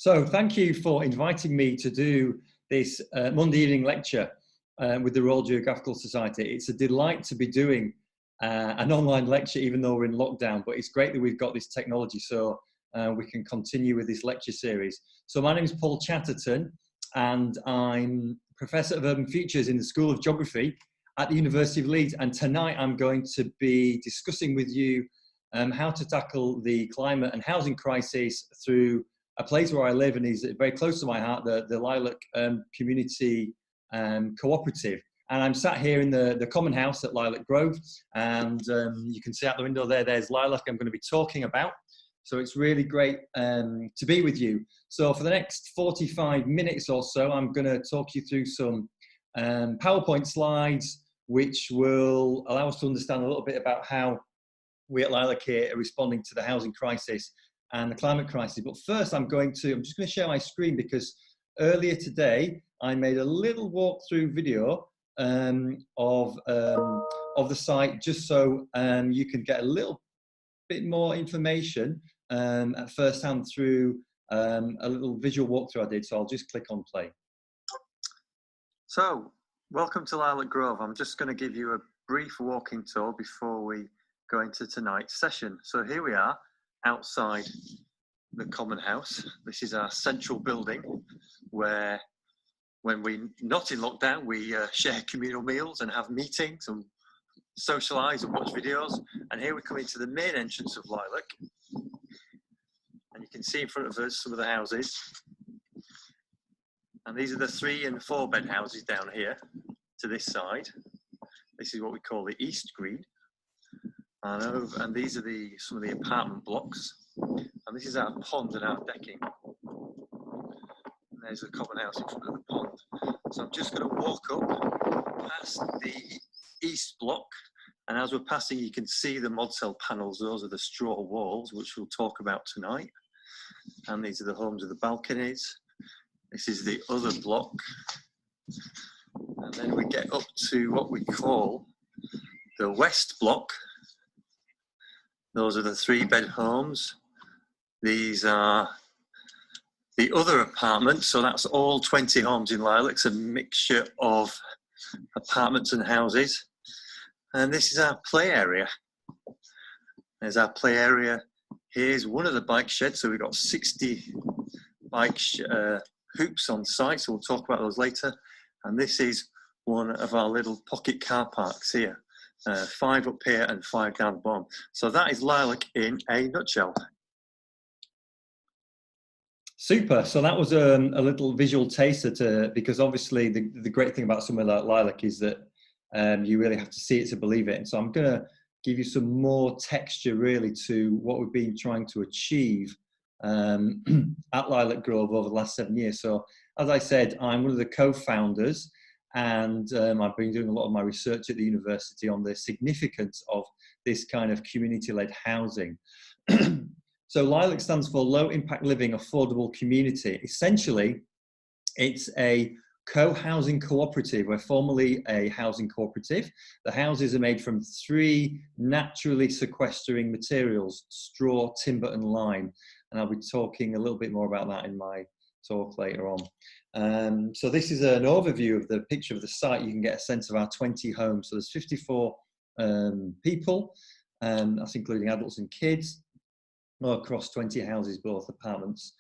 So thank you for inviting me to do this Monday evening lecture with the Royal Geographical Society. It's a delight to be doing an online lecture even though we're in lockdown, but it's great that we've got this technology so we can continue with this lecture series. So my name is Paul Chatterton and I'm Professor of Urban Features in the School of Geography at the University of Leeds, and tonight I'm going to be discussing with you how to tackle the climate and housing crisis through a place where I live and is very close to my heart, the Lilac Community Cooperative. And I'm sat here in the Common House at Lilac Grove, and you can see out the window there's Lilac I'm going to be talking about. So it's really great to be with you. So for the next 45 minutes or so, I'm going to talk you through some PowerPoint slides, which will allow us to understand a little bit about how we at Lilac here are responding to the housing crisis and the climate crisis. But first, I'm just going to share my screen because earlier today, I made a little walkthrough video of the site just so you can get a little bit more information at first hand through a little visual walkthrough I did. So I'll just click on play. So, welcome to Lilac Grove. I'm just going to give you a brief walking tour before we go into tonight's session. So here we are outside the Common House. This is our central building where, when we're not in lockdown, we share communal meals and have meetings and socialise and watch videos. And here we come into the main entrance of Lilac. And you can see in front of us some of the houses. And these are the 3- and 4-bed houses down here to this side. This is what we call the East Green. And these are some of the apartment blocks. And this is our pond and our decking. And there's the Common House in front of the pond. So I'm just going to walk up past the East block. And as we're passing, you can see the mod cell panels. Those are the straw walls, which we'll talk about tonight. And these are the homes of the balconies. This is the other block. And then we get up to what we call the West block. Those are the 3-bed homes. These are the other apartments. So that's all 20 homes in Lilac. It's a mixture of apartments and houses. And this is our play area. There's our play area. Here's one of the bike sheds. So we've got 60 bike hoops on site. So we'll talk about those later. And this is one of our little pocket car parks here. 5 up here and 5 down the bottom. So that is Lilac in a nutshell. Super. So that was a little visual taster because obviously the great thing about somewhere like Lilac is that you really have to see it to believe it. And so I'm going to give you some more texture really to what we've been trying to achieve at Lilac Grove over the last 7 years. So as I said, I'm one of the co-founders, and I've been doing a lot of my research at the university on the significance of this kind of community-led housing. So Lilac stands for Low Impact Living Affordable Community. Essentially, it's a co-housing cooperative. We're formally a housing cooperative. The houses are made from 3 naturally sequestering materials: straw, timber and lime. And I'll be talking a little bit more about that in my talk later on. So this is an overview of the picture of the site. You can get a sense of our 20 homes. So there's 54 people, that's including adults and kids, across 20 houses, both apartments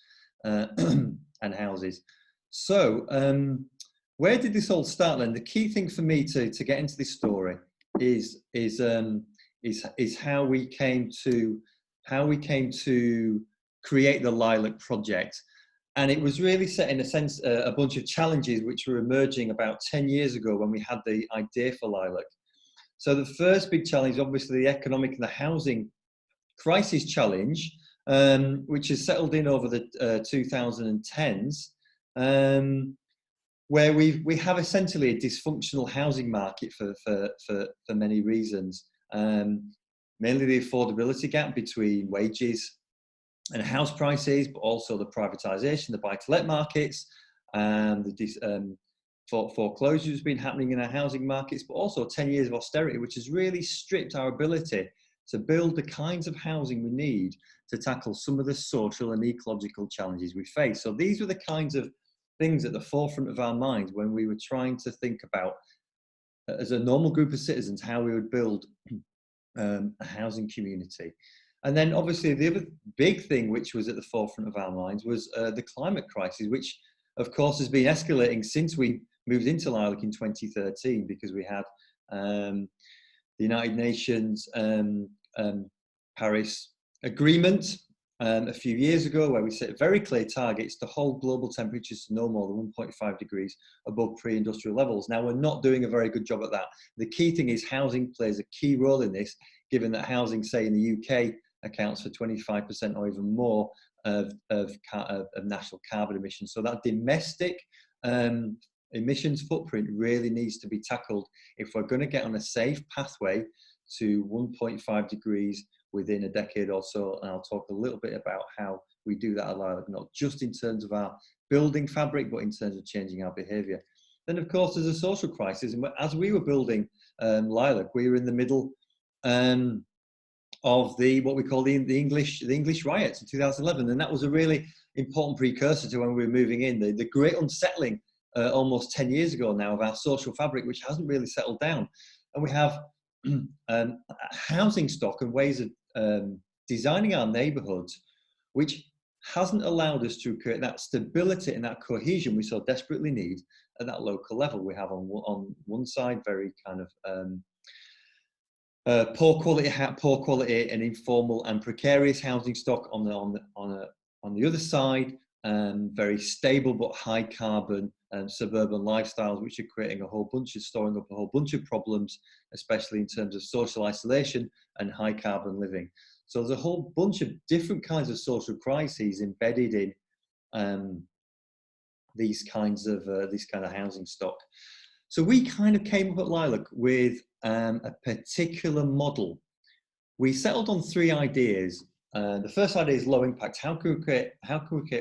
and houses. So where did this all start then? The key thing for me to get into this story is how we came to create the Lilac project. And it was really set in a sense a bunch of challenges which were emerging about 10 years ago when we had the idea for Lilac. So the first big challenge, obviously the economic and the housing crisis challenge, which has settled in over the 2010s, where we have essentially a dysfunctional housing market for many reasons. Mainly the affordability gap between wages and house prices, but also the privatisation, the buy-to-let markets, and the foreclosures has been happening in our housing markets, but also 10 years of austerity, which has really stripped our ability to build the kinds of housing we need to tackle some of the social and ecological challenges we face. So these were the kinds of things at the forefront of our minds when we were trying to think about, as a normal group of citizens, how we would build a housing community. And then obviously the other big thing which was at the forefront of our minds was the climate crisis, which of course has been escalating since we moved into Lilac in 2013, because we had the United Nations Paris Agreement a few years ago, where we set very clear targets to hold global temperatures to no more than 1.5 degrees above pre-industrial levels. Now, we're not doing a very good job at that. The key thing is housing plays a key role in this, given that housing, say in the UK, accounts for 25% or even more of national carbon emissions. So that domestic emissions footprint really needs to be tackled if we're going to get on a safe pathway to 1.5 degrees within a decade or so. And I'll talk a little bit about how we do that at Lilac, not just in terms of our building fabric, but in terms of changing our behaviour. Then, of course, there's a social crisis. And as we were building Lilac, we were in the middle of what we call the English riots in 2011. And that was a really important precursor to when we were moving in. The great unsettling almost 10 years ago now of our social fabric, which hasn't really settled down. And we have housing stock and ways of designing our neighbourhoods, which hasn't allowed us to create that stability and that cohesion we so desperately need at that local level. We have on one side very kind of poor quality and informal and precarious housing stock. On the other side, very stable but high carbon suburban lifestyles, which are storing up a whole bunch of problems, especially in terms of social isolation and high carbon living. So there's a whole bunch of different kinds of social crises embedded in these kind of housing stock. So we kind of came up at Lilac with a particular model. We settled on 3 ideas. The first idea is low impact. How can we create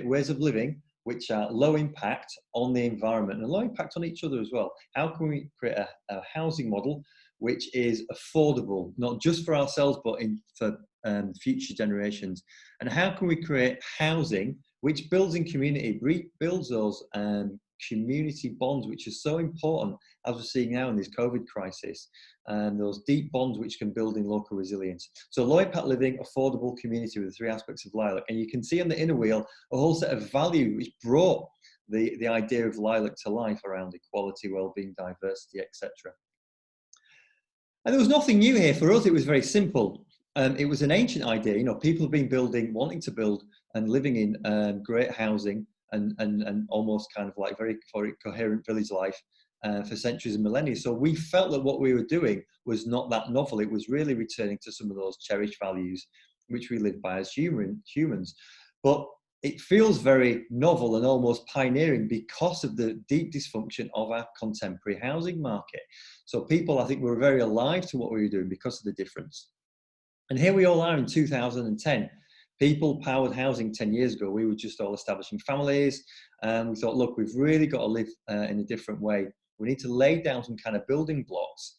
ways of living which are low impact on the environment and low impact on each other as well? How can we create a housing model which is affordable, not just for ourselves, but for future generations? And how can we create housing which builds in community, rebuilds those community bonds, which are so important, as we're seeing now in this COVID crisis, and those deep bonds which can build in local resilience. So low impact living, affordable community, with the 3 aspects of Lilac. And you can see on the inner wheel a whole set of values which brought the idea of Lilac to life around equality, well-being, diversity, etc. And there was nothing new here for us. It was very simple. It was an ancient idea. You know, people have been wanting to build and living in great housing and almost kind of like very coherent village life for centuries and millennia. So we felt that what we were doing was not that novel. It was really returning to some of those cherished values which we live by as humans. But it feels very novel and almost pioneering because of the deep dysfunction of our contemporary housing market. So people, I think, were very alive to what we were doing because of the difference. And here we all are in 2010. People-powered housing 10 years ago, we were just all establishing families, and we thought, look, we've really got to live in a different way. We need to lay down some kind of building blocks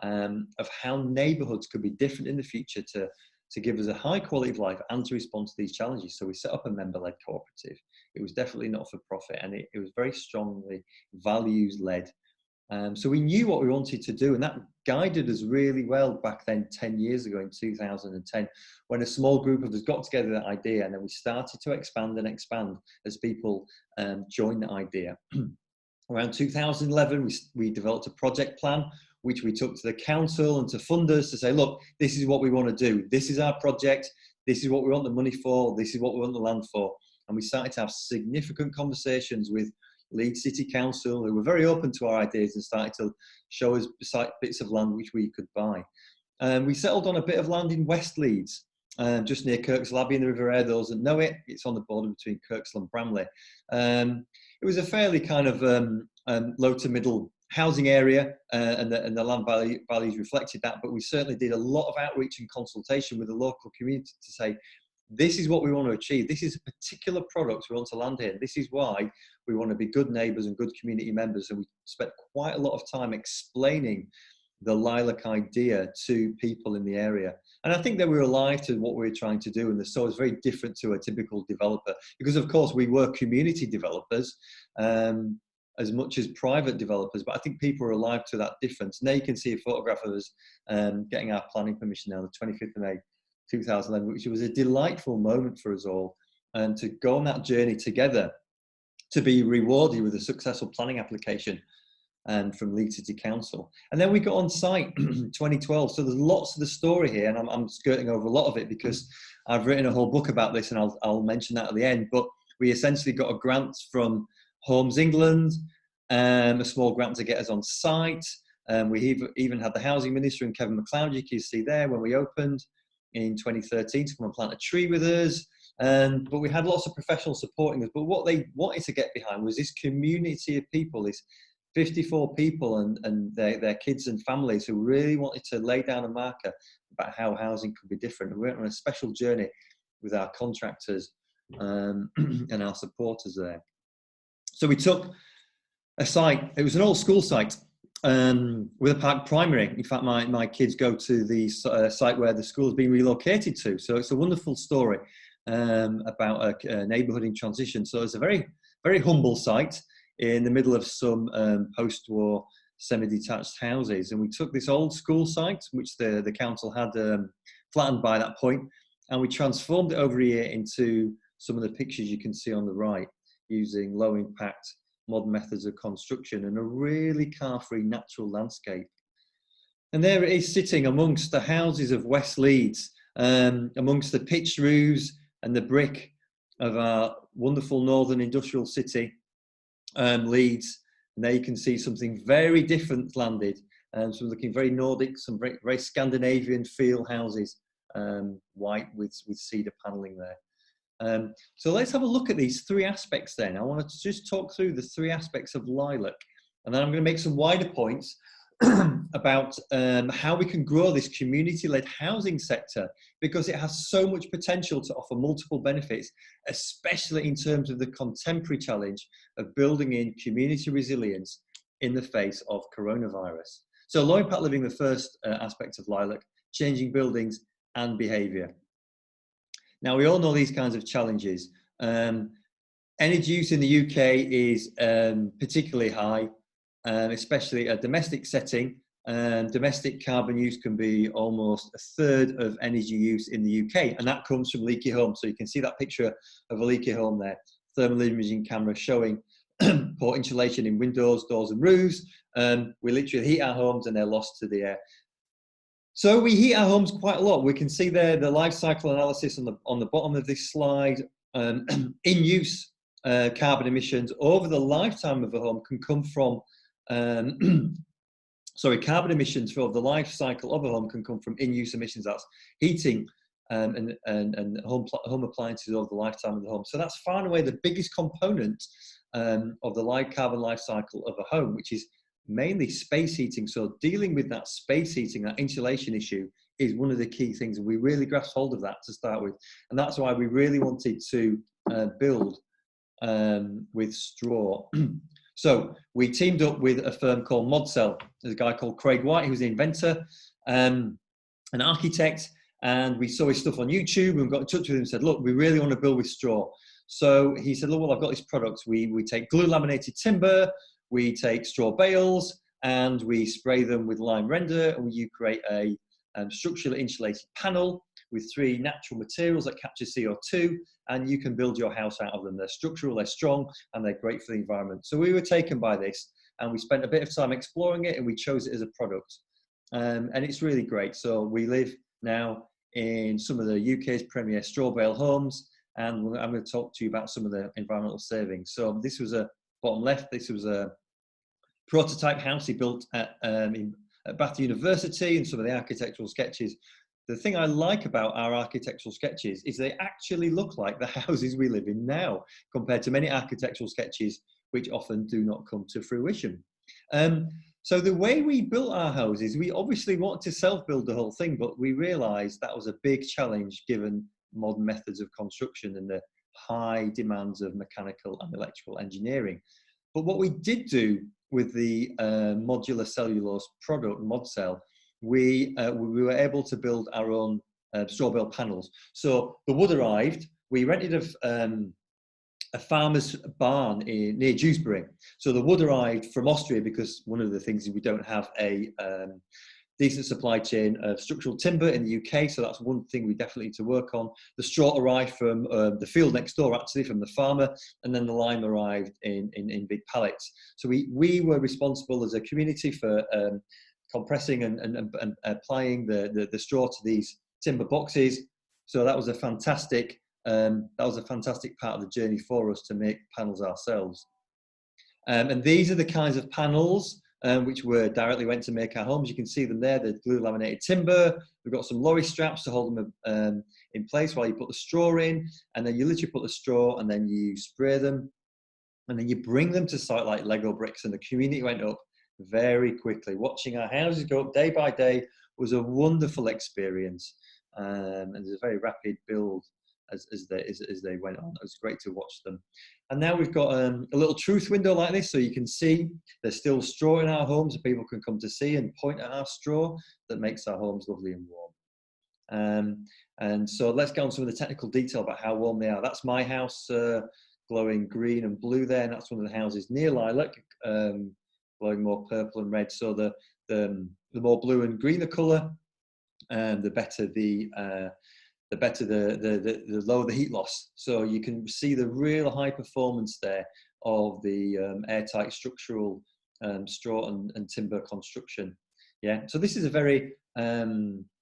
of how neighbourhoods could be different in the future to give us a high quality of life and to respond to these challenges. So we set up a member-led cooperative. It was definitely not for profit, and it was very strongly values-led. So we knew what we wanted to do, and that guided us really well back then, 10 years ago in 2010, when a small group of us got together that idea, and then we started to expand as people joined the idea. Around 2011, we developed a project plan, which we took to the council and to funders to say, look, this is what we want to do. This is our project. This is what we want the money for. This is what we want the land for. And we started to have significant conversations with Leeds City Council, who were very open to our ideas and started to show us bits of land which we could buy. We settled on a bit of land in West Leeds, just near Kirksall Abbey in the River Aire. Those that know it, it's on the border between Kirksall and Bramley. It was a fairly kind of low to middle housing area, and the land values reflected that, but we certainly did a lot of outreach and consultation with the local community to say, this is what we want to achieve. This is a particular product we want to land here. This is why we want to be good neighbours and good community members. And we spent quite a lot of time explaining the Lilac idea to people in the area. And I think they were alive to what we were trying to do. And the store is very different to a typical developer, because of course we were community developers as much as private developers, but I think people are alive to that difference. Now you can see a photograph of us getting our planning permission now, the 25th of May, 2011, which was a delightful moment for us all, and to go on that journey together, to be rewarded with a successful planning application from Leeds City Council. And then we got on site 2012. So there's lots of the story here, and I'm skirting over a lot of it because I've written a whole book about this, and I'll mention that at the end. But we essentially got a grant from Homes England, a small grant to get us on site. We even had the Housing Minister and Kevin McLeod, you can see there, when we opened in 2013, to come and plant a tree with us. But we had lots of professionals supporting us. But what they wanted to get behind was this community of people, this 54 people and their kids and families who really wanted to lay down a marker about how housing could be different. And we went on a special journey with our contractors and our supporters there. So we took a site, it was an old school site with a park primary. In fact, my kids go to the site where the school has been relocated to. So it's a wonderful story about a neighbourhood in transition. So it's a very, very humble site in the middle of some post-war semi-detached houses. And we took this old school site, which the council had flattened by that point, and we transformed it over here into some of the pictures you can see on the right, using low impact modern methods of construction and a really car-free natural landscape. And there it is, sitting amongst the houses of West Leeds, amongst the pitched roofs and the brick of our wonderful northern industrial city, Leeds. And there you can see something very different landed, some looking very Nordic, some very, very Scandinavian feel houses, white with cedar panelling there. So let's have a look at these three aspects then. I want to just talk through the three aspects of Lilac, and then I'm going to make some wider points about how we can grow this community-led housing sector, because it has so much potential to offer multiple benefits, especially in terms of the contemporary challenge of building in community resilience in the face of coronavirus. So low impact living, the first aspect of Lilac, changing buildings and behaviour. Now, we all know these kinds of challenges. Energy use in the UK is particularly high, especially a domestic setting. Domestic carbon use can be almost a third of energy use in the UK, and that comes from leaky homes. So you can see that picture of a leaky home there, thermal imaging camera showing poor insulation in windows, doors and roofs. We literally heat our homes and they're lost to the air. So we heat our homes quite a lot. We can see there the life cycle analysis on the bottom of this slide. In use carbon emissions over the lifetime of a home can come from, carbon emissions for the life cycle of a home can come from in-use emissions. That's heating and home appliances over the lifetime of the home. So that's far and away the biggest component of the carbon life cycle of a home, which is mainly space heating. So dealing with that space heating, that insulation issue, is one of the key things. And we really grasped hold of that to start with. And that's why we really wanted to build with straw. So we teamed up with a firm called Modcell. There's a guy called Craig White, who's the inventor, an architect, and we saw his stuff on YouTube and got in touch with him and said, look, we really want to build with straw. So he said, look, well, I've got this product. We take glue laminated timber, we take straw bales, and we spray them with lime render, and you create a structurally insulated panel with 3 natural materials that capture CO2, and you can build your house out of them. They're structural, they're strong, and they're great for the environment. So we were taken by this, and we spent a bit of time exploring it, and we chose it as a product. And it's really great. So we live now in some of the UK's premier straw bale homes, and I'm going to talk to you about some of the environmental savings. So this was a bottom left, this was a prototype house he built at Bath University, and some of the architectural sketches. The thing I like about our architectural sketches is they actually look like the houses we live in now, compared to many architectural sketches which often do not come to fruition. So the way we built our houses, we obviously wanted to self-build the whole thing, but we realised that was a big challenge given modern methods of construction and the high demands of mechanical and electrical engineering. But what we did do with the modular cellulose product, ModCell, we were able to build our own straw bale panels. So the wood arrived, we rented a farmer's barn near Dewsbury. So the wood arrived from Austria, because one of the things is we don't have a decent supply chain of structural timber in the UK, so that's one thing we definitely need to work on. The straw arrived from the field next door, actually, from the farmer, and then the lime arrived in big pallets. So we were responsible as a community for compressing and applying the straw to these timber boxes. So that was a fantastic part of the journey for us to make panels ourselves. And these are the kinds of panels which directly went to make our homes. You can see them there, the glue laminated timber. We've got some lorry straps to hold them in place while you put the straw in, and then you literally put the straw and then you spray them, and then you bring them to site like Lego bricks, and the community went up very quickly. Watching our houses go up day by day was a wonderful experience, and there's a very rapid build as they went on. It was great to watch them. And now we've got a little truth window like this, so you can see there's still straw in our homes, and people can come to see and point at our straw that makes our homes lovely and warm. And so let's get on some of the technical detail about how warm they are. That's my house, glowing green and blue there, and that's one of the houses near Lilac, glowing more purple and red. So the more blue and green the colour, the better the lower the heat loss. So you can see the real high performance there of the airtight structural straw and timber construction. Yeah, so this is a very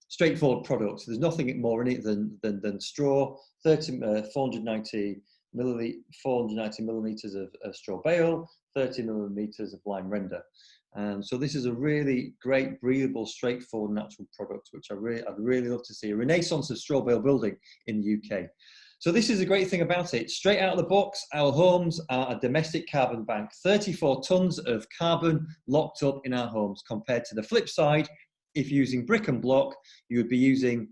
straightforward product. There's nothing more in it than straw, 490 millimeters of straw bale, 30 millimeters of lime render. So this is a really great, breathable, straightforward, natural product, which I'd really love to see. A renaissance of straw bale building in the UK. So this is a great thing about it. Straight out of the box, our homes are a domestic carbon bank. 34 tons of carbon locked up in our homes, compared to the flip side. If using brick and block, you would be using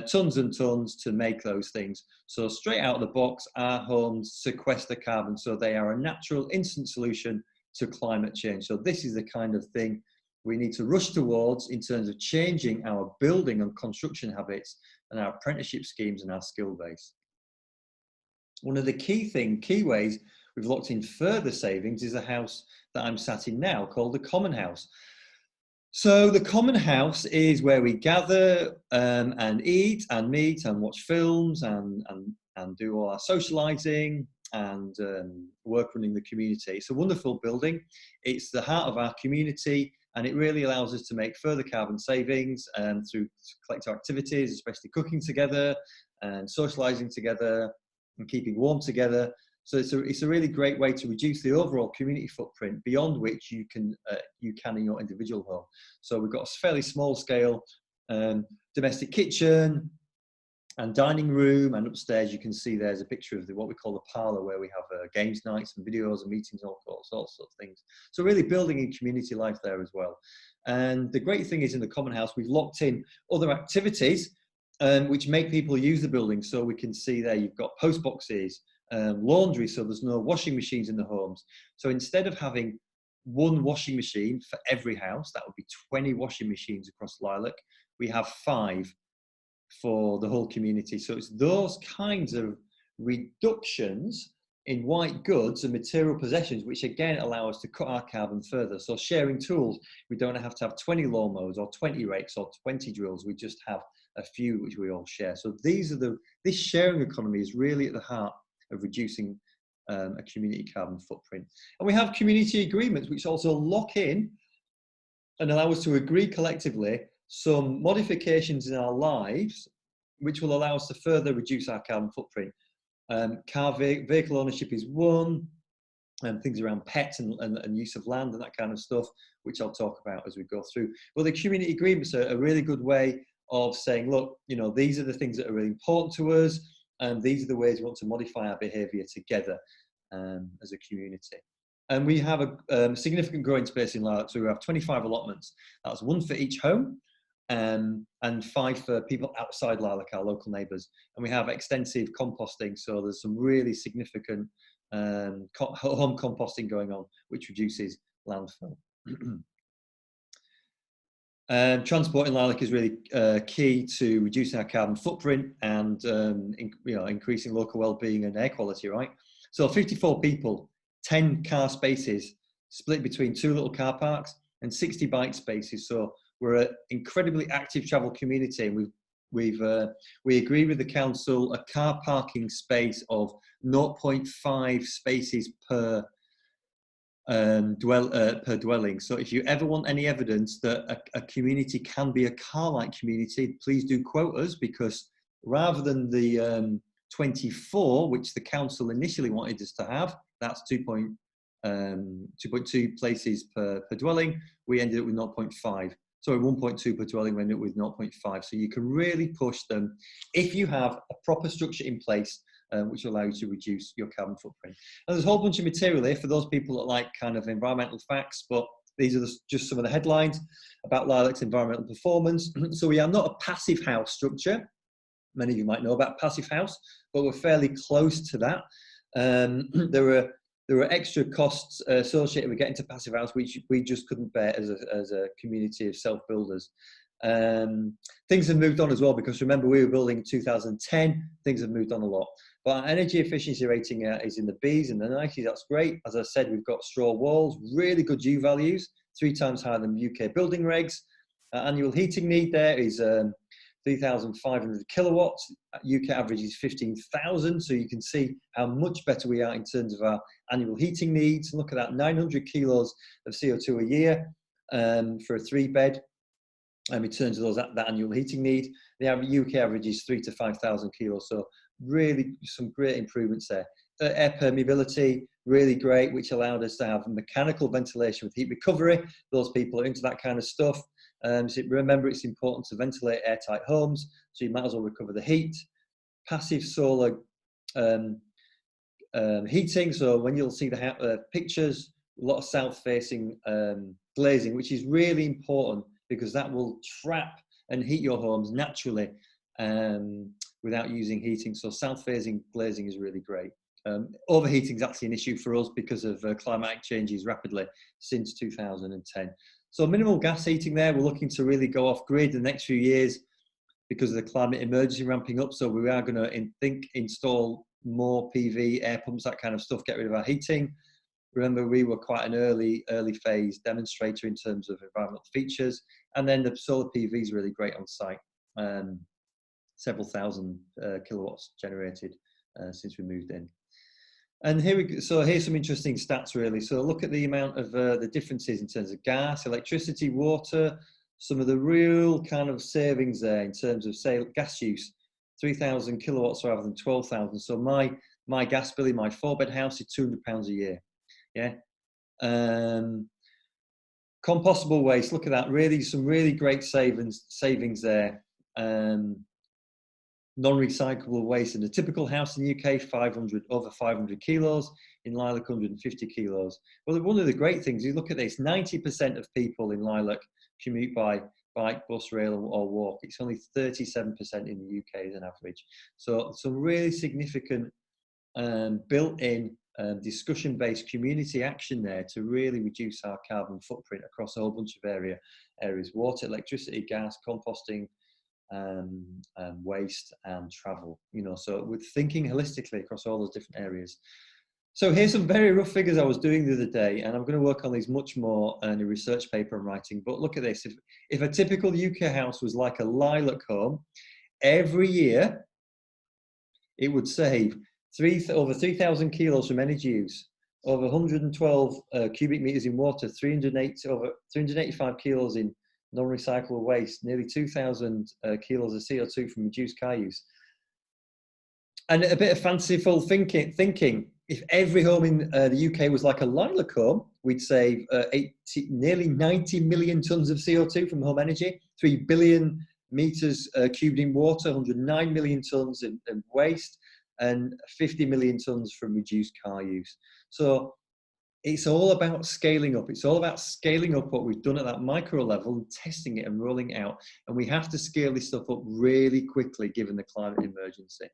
tons and tons to make those things. So straight out of the box, our homes sequester carbon. So they are a natural, instant solution to climate change. So this is the kind of thing we need to rush towards in terms of changing our building and construction habits and our apprenticeship schemes and our skill base. One of the key ways we've locked in further savings is the house that I'm sat in now, called the Common House. So the Common House is where we gather and eat and meet and watch films and do all our socializing and work running the community. It's a wonderful building. It's the heart of our community, and it really allows us to make further carbon savings through collective activities, especially cooking together and socializing together and keeping warm together. So it's a really great way to reduce the overall community footprint beyond which you can in your individual home. So we've got a fairly small scale domestic kitchen and dining room, and upstairs you can see there's a picture of what we call the parlour, where we have games nights and videos and meetings, all sorts of things. So really building in community life there as well. And the great thing is, in the Common House, we've locked in other activities which make people use the building. So we can see there you've got post boxes, laundry, so there's no washing machines in the homes. So instead of having one washing machine for every house, that would be 20 washing machines across Lilac, we have 5 for the whole community. So it's those kinds of reductions in white goods and material possessions which again allow us to cut our carbon further. So sharing tools, we don't have to have 20 lawnmowers or 20 rakes or 20 drills, we just have a few which we all share. So this sharing economy is really at the heart of reducing a community carbon footprint. And we have community agreements which also lock in and allow us to agree collectively some modifications in our lives which will allow us to further reduce our carbon footprint. Car vehicle ownership is one, and things around pets and use of land and that kind of stuff, which I'll talk about as we go through. Well, the community agreements are a really good way of saying, look, these are the things that are really important to us, and these are the ways we want to modify our behaviour together as a community. And we have a significant growing space in Lilac, so we have 25 allotments. That's one for each home. and 5 for people outside Lilac, our local neighbours. And we have extensive composting, so there's some really significant home composting going on, which reduces landfill. Transport in Lilac is really key to reducing our carbon footprint and increasing local well-being and air quality, right? So 54 people, 10 car spaces, split between 2 little car parks and 60 bike spaces. So we're an incredibly active travel community, and we agree with the council a car parking space of 0.5 spaces per dwelling. So if you ever want any evidence that a community can be a car-like community, please do quote us, because rather than the 24, which the council initially wanted us to have, that's 2.2 places per dwelling, we ended up with 0.5. Sorry, 1.2 per dwelling, we ended up with 0.5. So you can really push them if you have a proper structure in place, which will allow you to reduce your carbon footprint. And there's a whole bunch of material here for those people that like kind of environmental facts, but these are just some of the headlines about Lilac's environmental performance. So we are not a passive house structure. Many of you might know about passive house, but we're fairly close to that. There are extra costs associated with getting to passive house, which we just couldn't bear as a community of self-builders. Things have moved on as well, because remember, we were building in 2010, things have moved on a lot. But our energy efficiency rating is in the Bs and the 90s, that's great. As I said, we've got straw walls, really good U values, 3 times higher than UK building regs. Annual heating need there is 3,500 kilowatts. UK average is 15,000, so you can see how much better we are in terms of our annual heating needs. Look at that, 900 kilos of CO2 a year for a 3-bed. In terms of that annual heating need, the UK average is 3,000 to 5,000 kilos, so really some great improvements there. Air permeability, really great, which allowed us to have mechanical ventilation with heat recovery. Those people are into that kind of stuff. So remember, it's important to ventilate airtight homes, so you might as well recover the heat. Passive solar heating, so when you'll see the pictures, a lot of south-facing glazing, which is really important, because that will trap and heat your homes naturally without using heating. So south-facing glazing is really great. Overheating is actually an issue for us because of climatic changes rapidly since 2010. So minimal gas heating there. We're looking to really go off grid the next few years because of the climate emergency ramping up. So we are going to install more PV, air pumps, that kind of stuff, get rid of our heating. Remember, we were quite an early phase demonstrator in terms of environmental features. And then the solar PV is really great on site. Several thousand kilowatts generated since we moved in. And here's some interesting stats really. So look at the amount of the differences in terms of gas, electricity, water, some of the real kind of savings there in terms of, say, gas use, 3,000 kilowatts rather than 12,000. So my gas bill in my 4-bed house is £200 a year. Yeah. Compostable waste, look at that, really some really great savings there. Non-recyclable waste in a typical house in the UK, over 500 kilos, in Lilac 150 kilos. Well, one of the great things, you look at this, 90% of people in Lilac commute by bike, bus, rail or walk. It's only 37% in the UK as an average. So some really significant built-in discussion-based community action there to really reduce our carbon footprint across a whole bunch of areas: water, electricity, gas, composting, waste and travel. So we're thinking holistically across all those different areas. So here's some very rough figures I was doing the other day, and I'm going to work on these much more in a research paper I'm writing. But look at this: if a typical UK house was like a Lilac home, every year it would save over 3,000 kilos from energy use, over 112 cubic meters in water, over 385 kilos in non-recyclable waste, nearly 2,000 kilos of CO2 from reduced car use. And a bit of fanciful thinking, if every home in the UK was like a Lilac home, we'd save nearly 90 million tonnes of CO2 from home energy, 3 billion meters cubed in water, 109 million tonnes in waste, and 50 million tonnes from reduced car use. So it's all about scaling up. It's all about scaling up what we've done at that micro level and testing it and rolling it out. And we have to scale this stuff up really quickly given the climate emergency.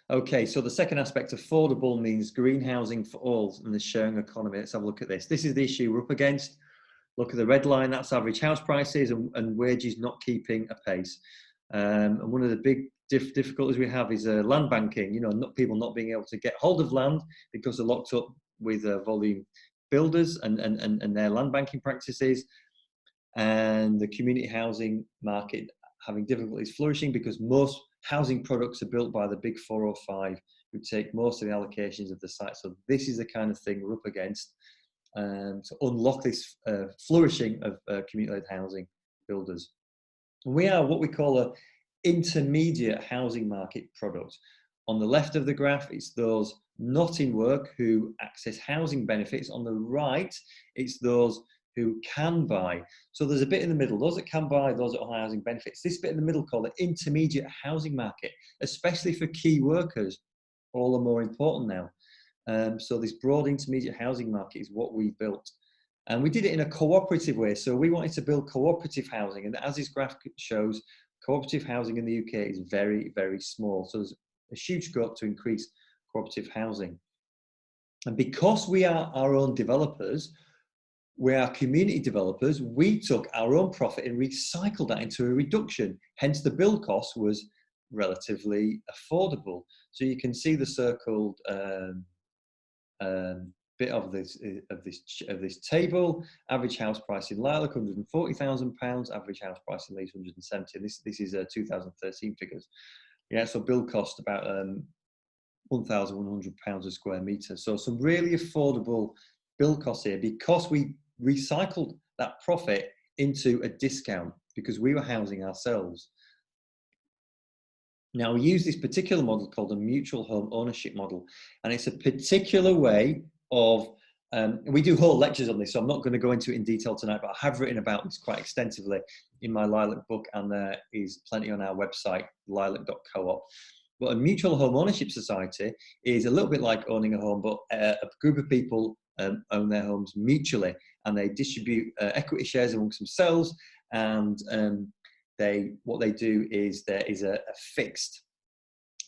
Okay, so the second aspect, affordable, means green housing for all and the sharing economy. Let's have a look at this. This is the issue we're up against. Look at the red line, that's average house prices and wages not keeping a pace. And one of the big difficulties we have is land banking, you know, people not being able to get hold of land because they're locked up with volume builders and their land banking practices, and the community housing market having difficulties flourishing because most housing products are built by the big 4 or 5 who take most of the allocations of the site. So this is the kind of thing we're up against to unlock this flourishing of community-led housing builders. And we are what we call an intermediate housing market product. On the left of the graph, it's those not in work who access housing benefits. On the right, it's those who can buy. So there's a bit in the middle, those that can buy, those that have housing benefits. This bit in the middle called the intermediate housing market, especially for key workers, all the more important now. So this broad intermediate housing market is what we built. And we did it in a cooperative way. So we wanted to build cooperative housing. And as this graph shows, cooperative housing in the UK is very, very small. So there's a huge scope to increase cooperative housing. And because we are our own developers, we are community developers, we took our own profit and recycled that into a reduction. Hence the build cost was relatively affordable. So you can see the circled bit of this table. Average house price in Lilac, £140,000. Average house price in Leeds, 170. This is 2013 figures. Yeah, so build cost about £1,100 a square metre. So some really affordable build costs here because we recycled that profit into a discount because we were housing ourselves. Now we use this particular model called a mutual home ownership model, and it's a particular way of, we do whole lectures on this, so I'm not going to go into it in detail tonight, but I have written about this quite extensively in my Lilac book, and there is plenty on our website, lilac.coop. But a mutual home ownership society is a little bit like owning a home, but a group of people own their homes mutually, and they distribute equity shares amongst themselves, and what they do is there is a fixed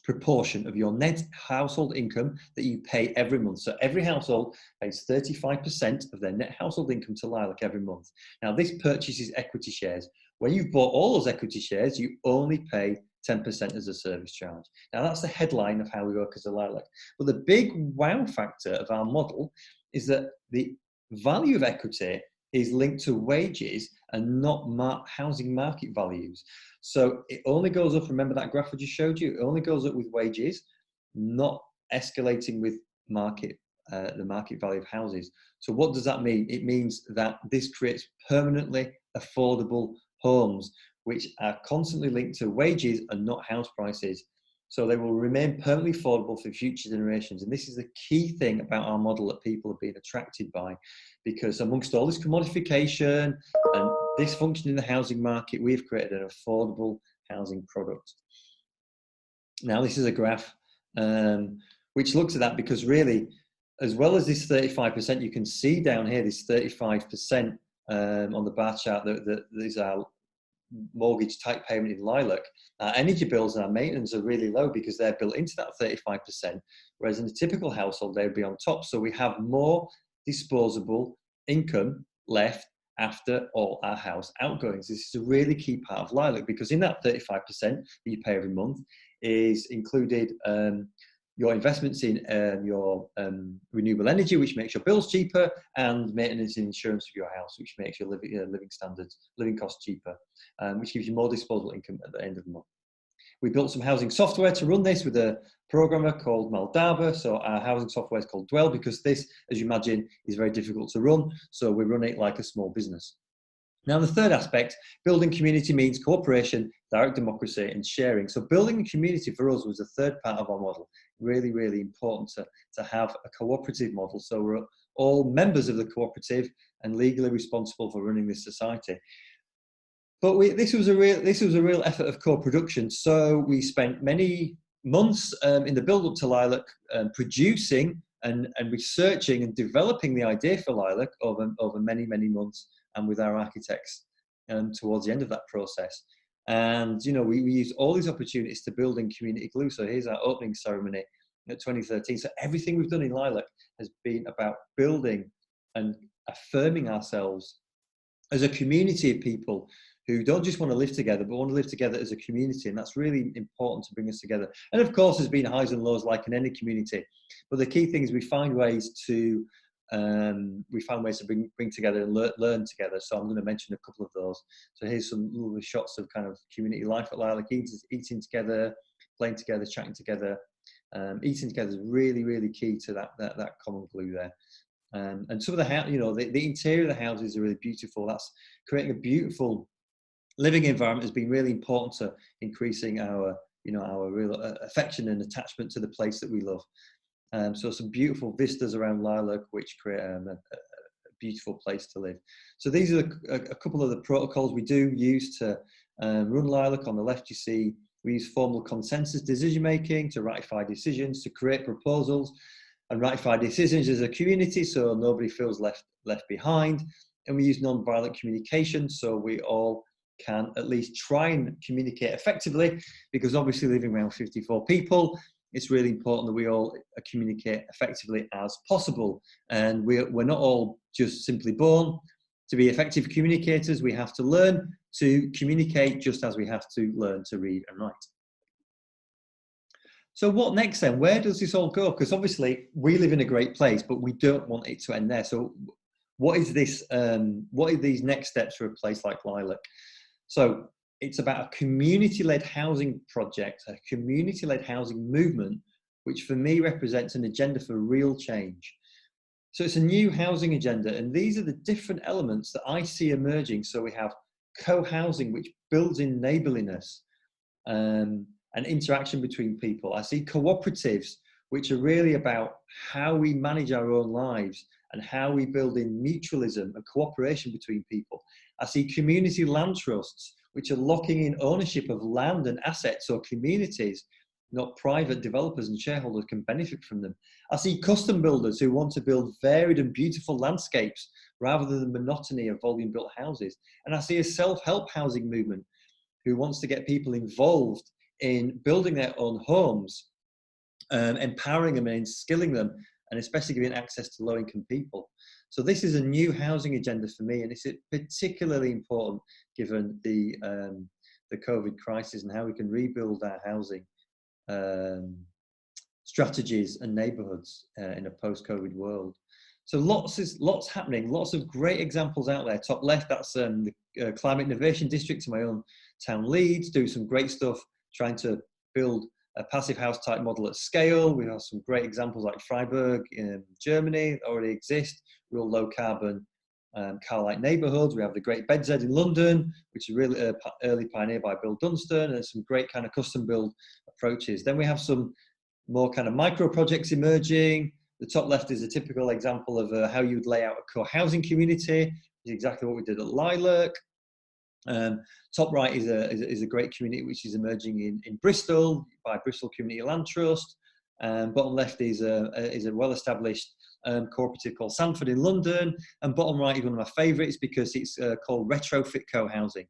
proportion of your net household income that you pay every month. So every household pays 35% of their net household income to Lilac every month. Now this purchases equity shares. When you've bought all those equity shares, you only pay 10% as a service charge. Now that's the headline of how we work as a Lilac. But the big wow factor of our model is that the value of equity is linked to wages and not housing market values. So it only goes up, remember that graph I just showed you, it only goes up with wages, not escalating with the market value of houses. So what does that mean? It means that this creates permanently affordable homes, which are constantly linked to wages and not house prices. So they will remain permanently affordable for future generations. And this is the key thing about our model that people have been attracted by, because amongst all this commodification and dysfunction in the housing market, we've created an affordable housing product. Now, this is a graph which looks at that, because really, as well as this 35%, you can see down here, this 35% on the bar chart that is our mortgage type payment in Lilac. Our energy bills and our maintenance are really low because they're built into that 35%, whereas in a typical household, they'd be on top. So we have more disposable income left after all our house outgoings. This is a really key part of Lilac, because in that 35% that you pay every month is included your investments in your renewable energy, which makes your bills cheaper, and maintenance and insurance of your house, which makes your living costs cheaper, which gives you more disposable income at the end of the month. We built some housing software to run this with a programmer called Maldaba. So our housing software is called Dwell, because this, as you imagine, is very difficult to run. So we run it like a small business. Now, the third aspect, building community, means cooperation, direct democracy, and sharing. So building a community for us was the third part of our model. Really, really important to have a cooperative model. So we're all members of the cooperative and legally responsible for running this society. But this was a real effort of co-production. So we spent many months in the build-up to Lilac, producing and researching and developing the idea for Lilac over many, many months, and with our architects towards the end of that process. And, you know, we use all these opportunities to build in community glue. So here's our opening ceremony at 2013. So everything we've done in Lilac has been about building and affirming ourselves as a community of people who don't just want to live together, but want to live together as a community. And that's really important to bring us together. And of course, there's been highs and lows like in any community. But the key thing is we find ways to bring together and learn together. So I'm going to mention a couple of those. So here's some little shots of kind of community life at Lilac, eating together, playing together, chatting together. Eating together is really, really key to that common glue there. And some of the interior of the houses are really beautiful. That's creating a beautiful living environment has been really important to increasing our real affection and attachment to the place that we love. So some beautiful vistas around Lilac, which create a beautiful place to live. So these are a couple of the protocols we do use to run Lilac. On the left, you see we use formal consensus decision making to ratify decisions, to create proposals and ratify decisions as a community, so nobody feels left behind. And we use non-violent communication, so we all can at least try and communicate effectively, because obviously living around 54 people, it's really important that we all communicate effectively as possible. And we're not all just simply born to be effective communicators. We have to learn to communicate just as we have to learn to read and write. So what next then? Where does this all go? Because obviously we live in a great place, but we don't want it to end there. So what is this? What are these next steps for a place like Lilac? So it's about a community-led housing project, a community-led housing movement, which for me represents an agenda for real change. So it's a new housing agenda, and these are the different elements that I see emerging. So we have co-housing, which builds in neighborliness and interaction between people. I see cooperatives, which are really about how we manage our own lives and how we build in mutualism and cooperation between people. I see community land trusts, which are locking in ownership of land and assets so communities, not private developers and shareholders, can benefit from them. I see custom builders who want to build varied and beautiful landscapes rather than the monotony of volume built houses. And I see a self-help housing movement who wants to get people involved in building their own homes, empowering them and skilling them, and especially giving access to low-income people. So this is a new housing agenda for me, and it's particularly important given the COVID crisis and how we can rebuild our housing strategies and neighbourhoods in a post-COVID world. So lots happening, lots of great examples out there. Top left, that's the Climate Innovation District in my own town, Leeds, do some great stuff trying to build a passive house type model at scale. We have some great examples like Freiburg in Germany that already exist, real low carbon car-like neighbourhoods. We have the Great Bedstead in London, which is really early pioneered by Bill Dunstan, and some great kind of custom build approaches. Then we have some more kind of micro projects emerging. The top left is a typical example of how you would lay out a co-housing community. It's exactly what we did at Lilac. Top right is a great community which is emerging in Bristol by Bristol Community Land Trust. Bottom left is a well-established cooperative called Sanford in London, and bottom right is one of my favourites because it's called retrofit co-housing.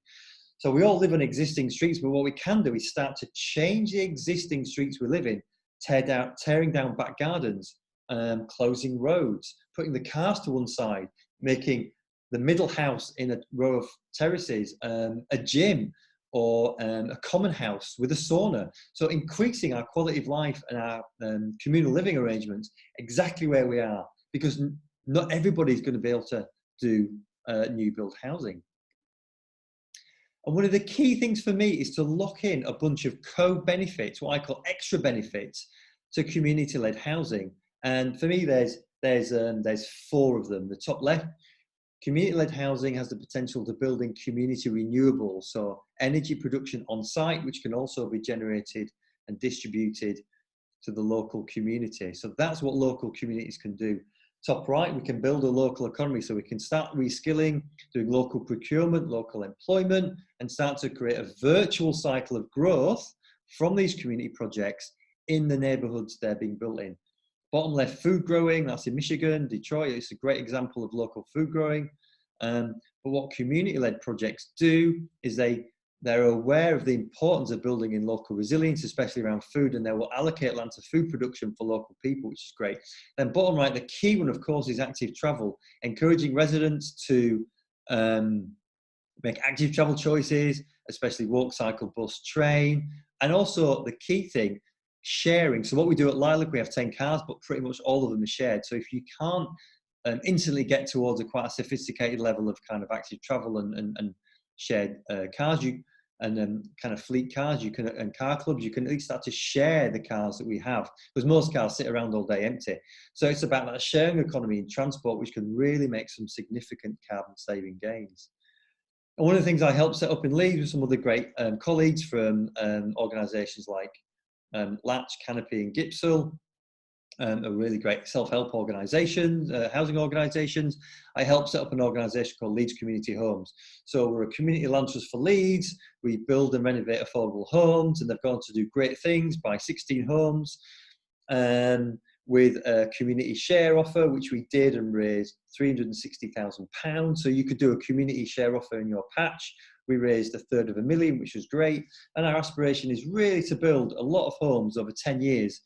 So we all live on existing streets, but what we can do is start to change the existing streets we live in, tearing down back gardens, closing roads, putting the cars to one side, making the middle house in a row of terraces a gym or a common house with a sauna. So increasing our quality of life and our communal living arrangements exactly where we are, because not everybody's going to be able to do new build housing. And one of the key things for me is to lock in a bunch of co-benefits, what I call extra benefits, to community-led housing. And for me, there's 4 of them. The top left, community-led housing has the potential to build in community renewables, so energy production on site, which can also be generated and distributed to the local community. So that's what local communities can do. Top right, we can build a local economy, so we can start reskilling, doing local procurement, local employment, and start to create a virtual cycle of growth from these community projects in the neighborhoods they're being built in. Bottom left, food growing, that's in Michigan, Detroit. It's a great example of local food growing. But what community-led projects do is they're aware of the importance of building in local resilience, especially around food, and they will allocate land to food production for local people, which is great. Then bottom right, the key one, of course, is active travel, encouraging residents to make active travel choices, especially walk, cycle, bus, train, and also the key thing, sharing. So what we do at Lilac, we have 10 cars, but pretty much all of them are shared. So if you can't instantly get towards quite a sophisticated level of kind of active travel and shared cars, kind of fleet cars, and car clubs, you can at least start to share the cars that we have, because most cars sit around all day empty. So it's about that sharing economy in transport, which can really make some significant carbon saving gains. And one of the things I helped set up in Leeds with some other great colleagues from organisations like Latch, Canopy and Gipsel, are really great self-help organisations, housing organisations. I helped set up an organisation called Leeds Community Homes. So we're a community land trust for Leeds. We build and renovate affordable homes, and they've gone to do great things, buy 16 homes with a community share offer, which we did and raised £360,000. So you could do a community share offer in your patch. We raised £250,000, which was great. And our aspiration is really to build a lot of homes over 10 years,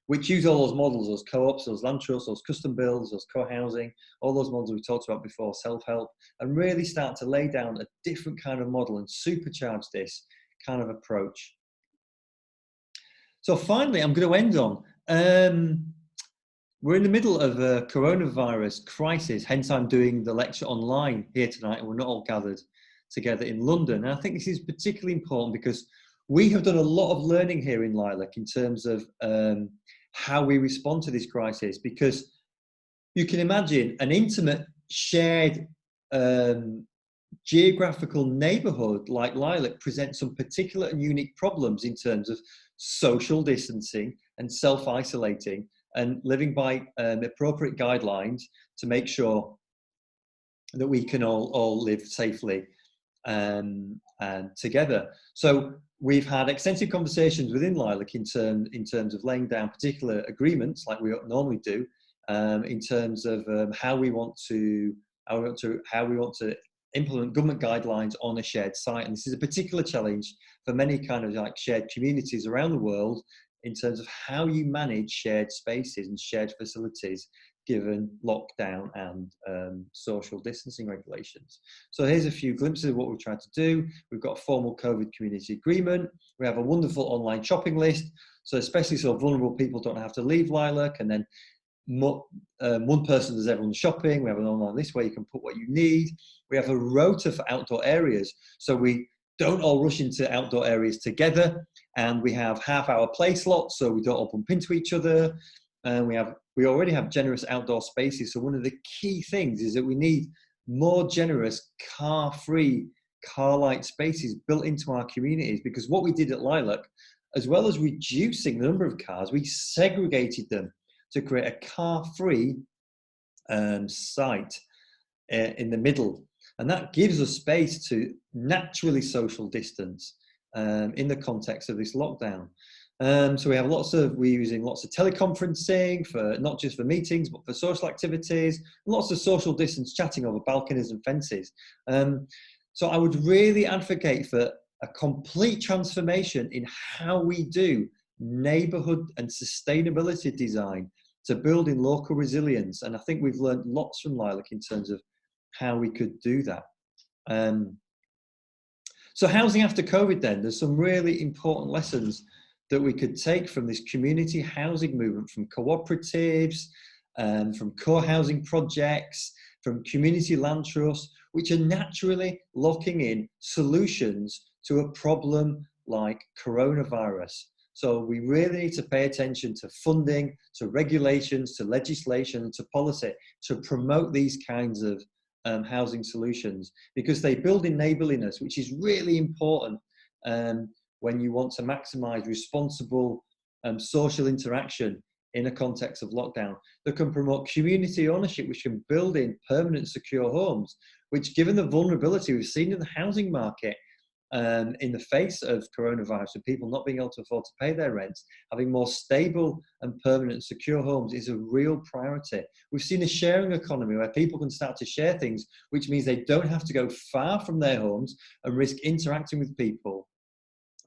which use all those models, those co-ops, those land trusts, those custom builds, those co-housing, all those models we talked about before, self-help, and really start to lay down a different kind of model and supercharge this kind of approach. So finally, I'm going to end on, we're in the middle of a coronavirus crisis, hence I'm doing the lecture online here tonight, and we're not all gathered together in London. And I think this is particularly important because we have done a lot of learning here in Lilac in terms of how we respond to this crisis, because you can imagine an intimate, shared geographical neighbourhood like Lilac presents some particular and unique problems in terms of social distancing and self-isolating and living by appropriate guidelines to make sure that we can all live safely and together. So we've had extensive conversations within Lilac in terms of laying down particular agreements, like we normally do, in terms of how we want to implement government guidelines on a shared site. And this is a particular challenge for many kind of like shared communities around the world in terms of how you manage shared spaces and shared facilities given lockdown and social distancing regulations. So here's a few glimpses of what we've tried to do. We've got a formal COVID community agreement. We have a wonderful online shopping list, so especially so vulnerable people don't have to leave Lilac, and then one person does everyone's shopping. We have an online list where you can put what you need. We have a rota for outdoor areas, so we don't all rush into outdoor areas together, and we have half-hour play slots so we don't all bump into each other. And we already have generous outdoor spaces. So one of the key things is that we need more generous car-free, car-light spaces built into our communities, because what we did at Lilac, as well as reducing the number of cars, we segregated them to create a car-free site in the middle. And that gives us space to naturally social distance in the context of this lockdown. So we're using lots of teleconferencing for not just for meetings, but for social activities, lots of social distance chatting over balconies and fences. So I would really advocate for a complete transformation in how we do neighborhood and sustainability design to build in local resilience. And I think we've learned lots from Lilac in terms of how we could do that. So housing after COVID then, there's some really important lessons that we could take from this community housing movement, from cooperatives, from co-housing projects, from community land trusts, which are naturally locking in solutions to a problem like coronavirus. So we really need to pay attention to funding, to regulations, to legislation, to policy, to promote these kinds of housing solutions, because they build in neighbourliness, which is really important when you want to maximise responsible social interaction in a context of lockdown. That can promote community ownership, which can build in permanent secure homes, which, given the vulnerability we've seen in the housing market, in the face of coronavirus, and people not being able to afford to pay their rents, having more stable and permanent and secure homes is a real priority. We've seen a sharing economy where people can start to share things, which means they don't have to go far from their homes and risk interacting with people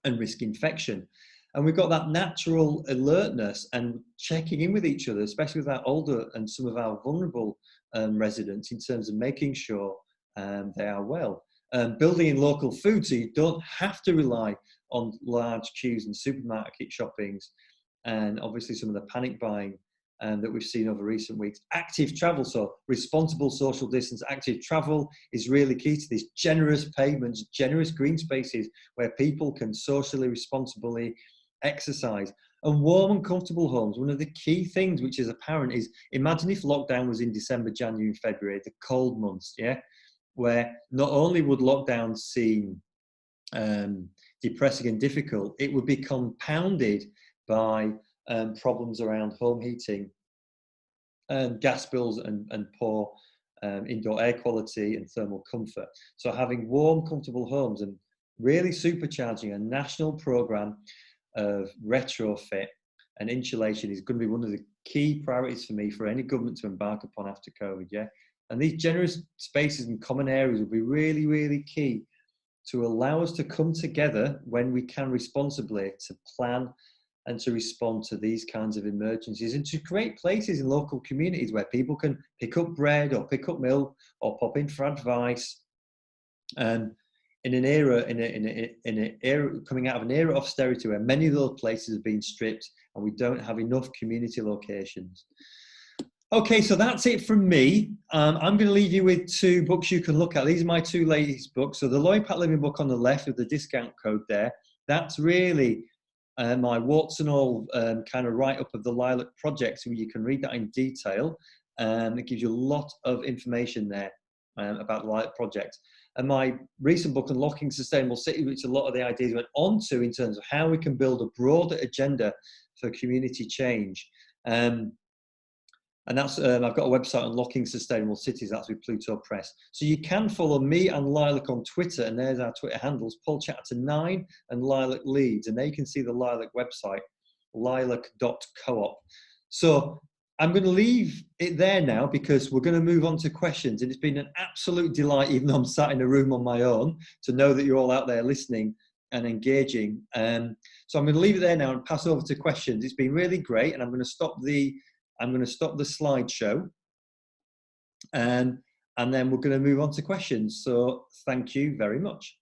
and risk infection. And we've got that natural alertness and checking in with each other, especially with our older and some of our vulnerable residents, in terms of making sure they are well. Building in local food so you don't have to rely on large queues and supermarket shoppings, and obviously some of the panic buying that we've seen over recent weeks. Active travel, so responsible social distance, active travel is really key to this. Generous pavements, generous green spaces where people can socially, responsibly exercise. And warm and comfortable homes. One of the key things which is apparent is, imagine if lockdown was in December, January and February, the cold months, yeah, where not only would lockdown seem depressing and difficult, it would be compounded by problems around home heating, gas bills and poor indoor air quality and thermal comfort. So having warm, comfortable homes and really supercharging a national program of retrofit and insulation is going to be one of the key priorities for me for any government to embark upon after COVID, yeah? And these generous spaces and common areas will be really, really key to allow us to come together when we can responsibly to plan and to respond to these kinds of emergencies, and to create places in local communities where people can pick up bread or pick up milk or pop in for advice. In an era, coming out of an era of austerity where many of those places have been stripped and we don't have enough community locations. Okay, so that's it from me. I'm going to leave you with two books you can look at. These are my two latest books. So the Lloyd Pack Living book on the left with the discount code there, that's really my warts and all kind of write-up of the Lilac project, so you can read that in detail. It gives you a lot of information there about the Lilac project. And my recent book, Unlocking Sustainable Cities, which a lot of the ideas went on to in terms of how we can build a broader agenda for community change. And that's, I've got a website, Unlocking Sustainable Cities, that's with Pluto Press. So you can follow me and Lilac on Twitter, and there's our Twitter handles, Paul Chatterton 9 and Lilac Leeds, and there you can see the Lilac website, lilac.coop. So I'm going to leave it there now because we're going to move on to questions, and it's been an absolute delight, even though I'm sat in a room on my own, to know that you're all out there listening and engaging. So I'm going to leave it there now and pass over to questions. It's been really great, and I'm going to stop the slideshow, and then we're going to move on to questions. So thank you very much.